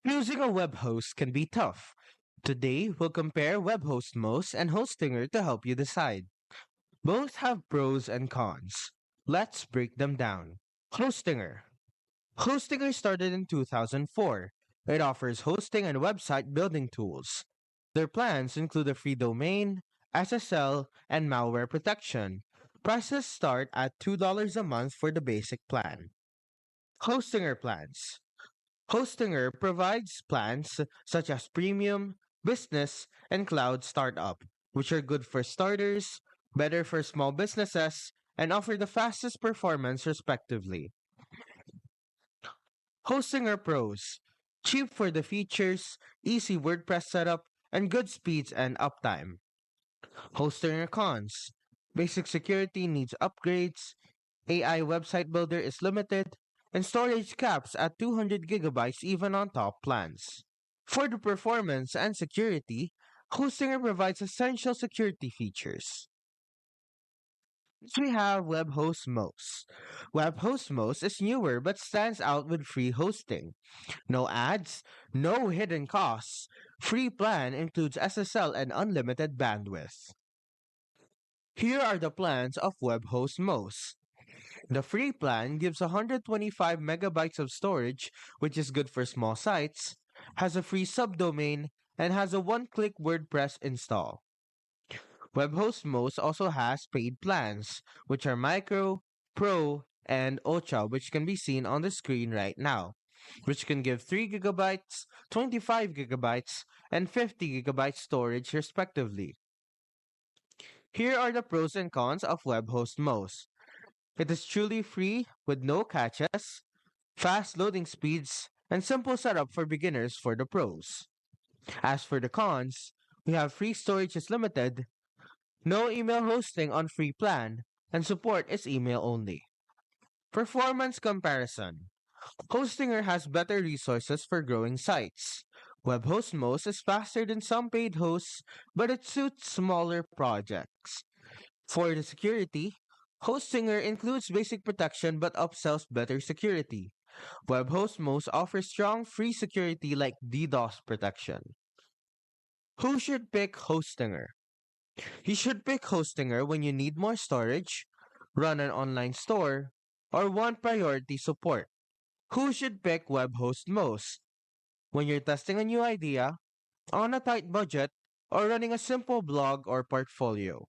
Choosing a web host can be tough. Today, we'll compare WebHostMost and Hostinger to help you decide. Both have pros and cons. Let's break them down. Hostinger. Hostinger started in 2004. It offers hosting and website building tools. Their plans include a free domain, SSL, and malware protection. Prices start at $2 a month for the basic plan. Hostinger plans. Hostinger provides plans such as Premium, Business, and Cloud Startup, which are good for starters, better for small businesses, and offer the fastest performance respectively. Hostinger Pros. Cheap for the features, easy WordPress setup, and good speeds and uptime. Hostinger Cons. Basic security needs upgrades, AI website builder is limited, and storage caps at 200 gigabytes even on top plans. For the performance and security, Hostinger provides essential security features. Next, we have WebHostMost. WebHostMost is newer but stands out with free hosting. No ads, no hidden costs. Free plan includes SSL and unlimited bandwidth. Here are the plans of WebHostMost. The free plan gives 125 megabytes of storage, which is good for small sites, has a free subdomain, and has a one-click WordPress install. WebHostMost also has paid plans, which are Micro, Pro, and Ultra, which can be seen on the screen right now, which can give 3 gigabytes, 25 gigabytes, and 50 gigabytes storage respectively. Here are the pros and cons of WebHostMost. It is truly free with no catches, fast loading speeds, and simple setup for beginners for the pros. As for the cons, we have free storage is limited, no email hosting on free plan, and support is email only. Performance comparison. Hostinger has better resources for growing sites. WebHostMost is faster than some paid hosts, but it suits smaller projects. For the security, Hostinger includes basic protection but upsells better security. WebHostMost offers strong free security like DDoS protection. Who should pick Hostinger? You should pick Hostinger when you need more storage, run an online store, or want priority support. Who should pick WebHostMost? When you're testing a new idea, on a tight budget, or running a simple blog or portfolio.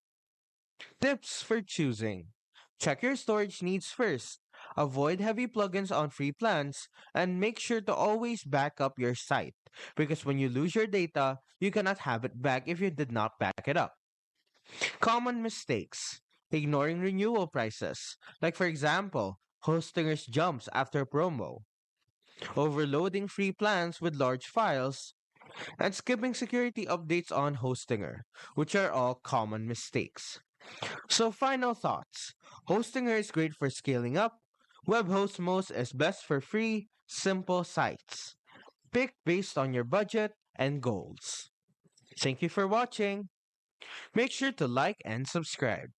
Tips for choosing. Check your storage needs first. Avoid heavy plugins on free plans and make sure to always back up your site because when you lose your data, you cannot have it back if you did not back it up. Common mistakes. Ignoring renewal prices. Like for example, Hostinger's jumps after promo. Overloading free plans with large files. And skipping security updates on Hostinger, which are all common mistakes. So, final thoughts. Hostinger is great for scaling up. WebHostMost is best for free, simple sites. Pick based on your budget and goals. Thank you for watching. Make sure to like and subscribe.